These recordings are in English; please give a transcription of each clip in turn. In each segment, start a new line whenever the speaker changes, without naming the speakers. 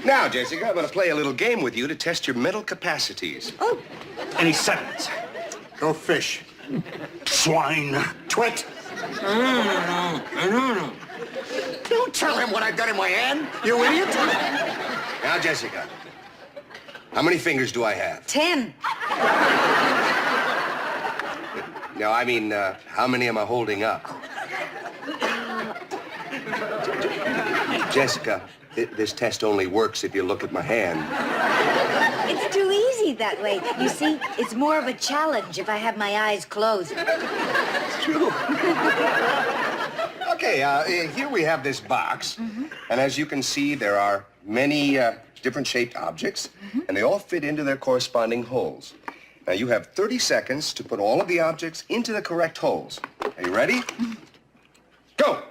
Now, Jessica, I'm going to play a little game with you to test your mental capacities.
Oh.
Any seconds?
Go fish.
Swine.
Twit.
No.
Don't tell him what I've got in my hand, you idiot.
Now, Jessica, how many fingers do I have?
10.
No, I mean, how many am I holding up? Jessica, this test only works if you look at my hand.
It's too easy that way. You see, it's more of a challenge if I have my eyes closed.
It's true. Okay, here we have this box. Mm-hmm. And as you can see, there are many different shaped objects, and they all fit into their corresponding holes. Now, you have 30 seconds to put all of the objects into the correct holes. Are you ready? Mm-hmm. Go!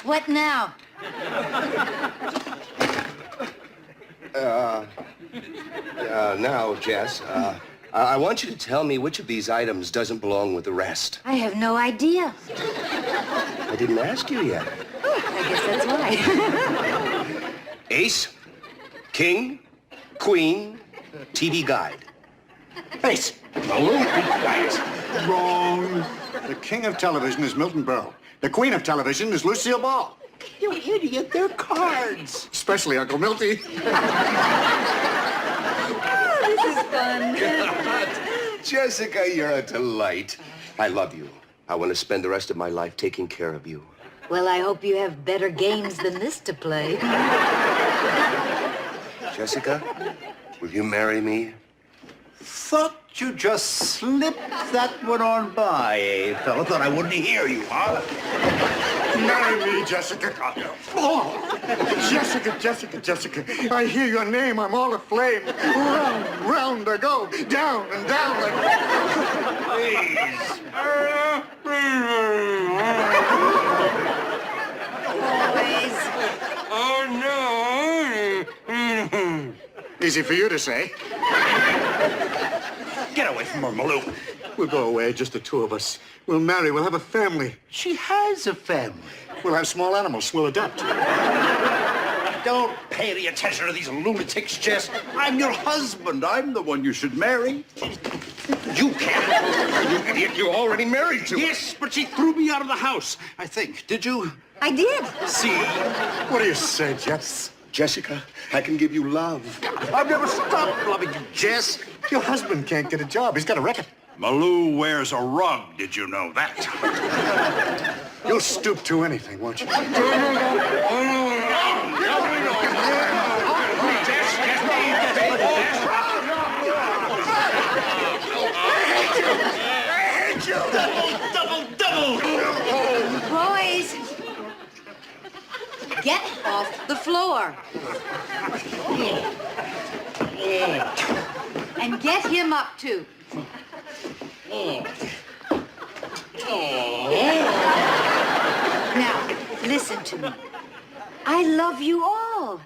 What now?
Now, Jess, I want you to tell me which of these items doesn't belong with the rest.
I have no idea.
I didn't ask you yet.
I guess that's why.
Ace, king, queen, TV guide.
Ace.
Malou, be quiet.
Wrong. The king of television is Milton Berle. The queen of television is Lucille Ball.
You idiot, they're cards.
Especially Uncle Milty.
This is fun.
Jessica, you're a delight. I love you. I want to spend the rest of my life taking care of you.
Well, I hope you have better games than this to play.
Jessica, will you marry me?
Thought you just slipped that one on by, eh, fella? Thought I wouldn't hear you, huh?
Marry me, Jessica. Oh, Jessica. I hear your name. I'm all aflame. Round, round I go. Down and down.
Please.
Always.
Oh, no.
Easy for you to say.
Get away from her, Malou.
We'll go away, just the two of us. We'll marry. We'll have a family.
She has a family.
We'll have small animals. We'll adopt.
Don't pay any attention to these lunatics, Jess. I'm your husband. I'm the one you should marry. You can't.
You idiot, you're already married to her.
Yes, but she threw me out of the house, I think. Did you?
I did.
See?
What do you say, Jess?
Jessica, I can give you love.
I've never stopped loving you, Jess.
Your husband can't get a job. He's got a record.
Malou wears a rug. Did you know that?
You'll stoop to anything, won't you?
Double.
Boys, get off the floor. And get him up, too. Now, listen to me. I love you all,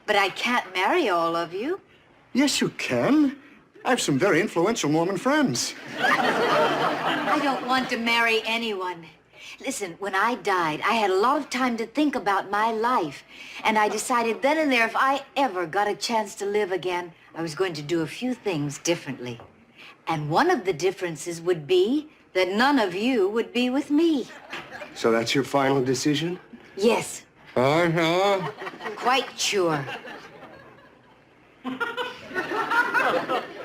but I can't marry all of you.
Yes, you can. I have some very influential Mormon friends.
I don't want to marry anyone. Listen, when I died, I had a lot of time to think about my life. And I decided then and there, if I ever got a chance to live again, I was going to do a few things differently. And one of the differences would be that none of you would be with me.
So that's your final decision?
Yes.
Uh-huh.
Quite sure.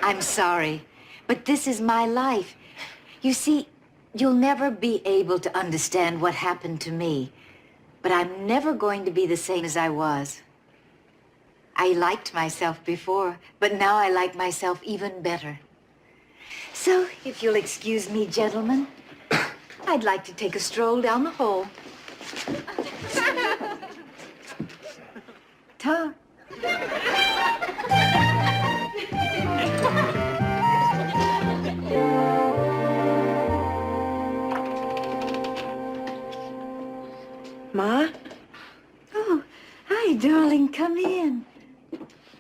I'm sorry, but this is my life. You see, you'll never be able to understand what happened to me, but I'm never going to be the same as I was. I liked myself before, but now I like myself even better. So, if you'll excuse me, gentlemen, I'd like to take a stroll down the hall. Ta.
Ma?
Oh, hi, darling. Come in.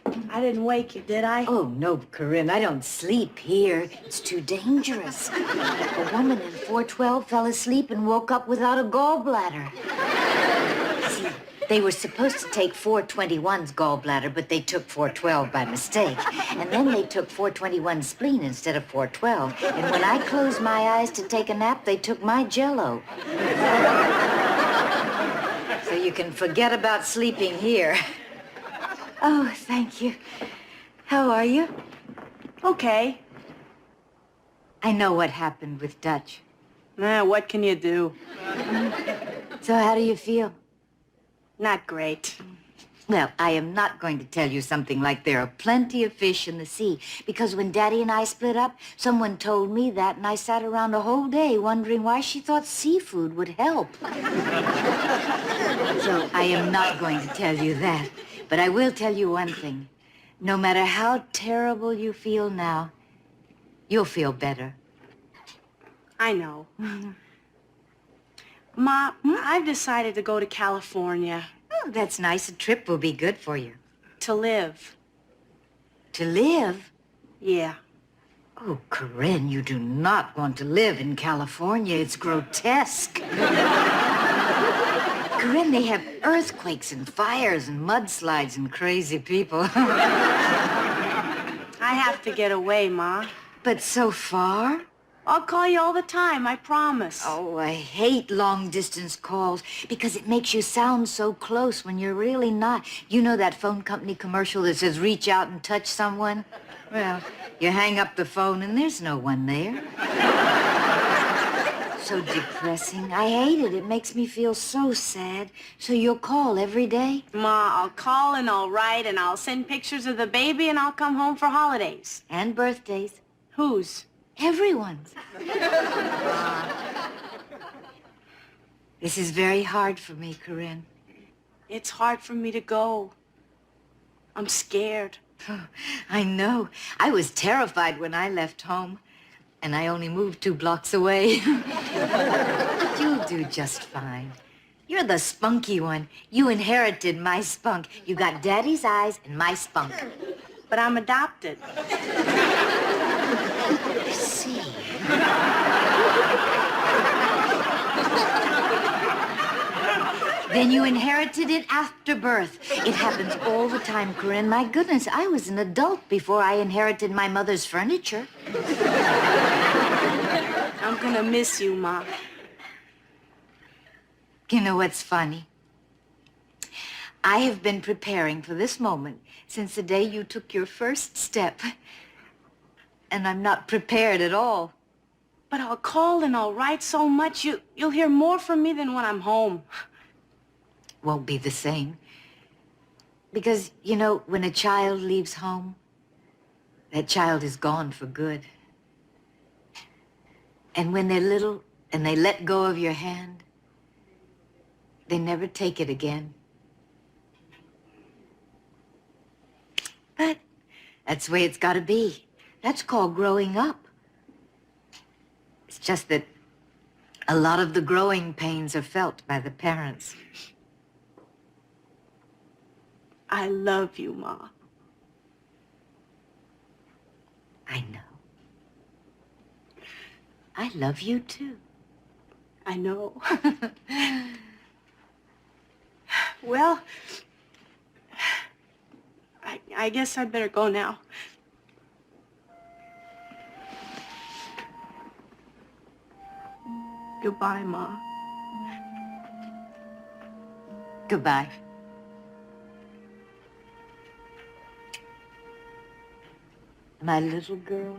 I didn't wake you, did I?
Oh, no, Corinne, I don't sleep here. It's too dangerous. A woman in 412 fell asleep and woke up without a gallbladder. See, they were supposed to take 421's gallbladder, but they took 412 by mistake. And then they took 421's spleen instead of 412. And when I closed my eyes to take a nap, they took my Jell-O. So you can forget about sleeping here. Oh, thank you. How are you?
Okay.
I know what happened with Dutch.
What can you do?
So how do you feel?
Not great.
Well, I am not going to tell you something like there are plenty of fish in the sea, because when Daddy and I split up, someone told me that, and I sat around the whole day wondering why she thought seafood would help. So I am not going to tell you that, but I will tell you one thing. No matter how terrible you feel now, you'll feel better.
I know. Ma, I've decided to go to California
Oh, that's nice. A trip will be good for you.
to live.
To live?
Yeah.
Oh, Corinne, you do not want to live in California. It's grotesque. Corinne, they have earthquakes and fires and mudslides and crazy people.
I have to get away, Ma.
But so far?
I'll call you all the time, I promise.
Oh, I hate long-distance calls because it makes you sound so close when you're really not. You know that phone company commercial that says, reach out and touch someone? Well, you hang up the phone and there's no one there. So depressing. I hate it. It makes me feel so sad. So you'll call every day?
Ma, I'll call and I'll write and I'll send pictures of the baby and I'll come home for holidays.
And birthdays.
Whose?
Everyone's. This is very hard for me, Corinne.
It's hard for me to go. I'm scared.
Oh, I know. I was terrified when I left home, and I only moved 2 blocks away. But you'll do just fine. You're the spunky one. You inherited my spunk. You got Daddy's eyes and my spunk.
But I'm adopted.
I see. Then you inherited it after birth. It happens all the time, Corinne. My goodness, I was an adult before I inherited my mother's furniture.
I'm gonna miss you, Ma.
You know what's funny? I have been preparing for this moment since the day you took your first step. And I'm not prepared at all.
But I'll call and I'll write so much, you'll hear more from me than when I'm home.
Won't be the same. Because, you know, when a child leaves home, that child is gone for good. And when they're little and they let go of your hand, they never take it again. But that's the way it's got to be. That's called growing up. It's just that a lot of the growing pains are felt by the parents.
I love you, Ma.
I know. I love you, too.
I know. Well, I guess I better go now. Goodbye, Ma.
Goodbye. My little girl.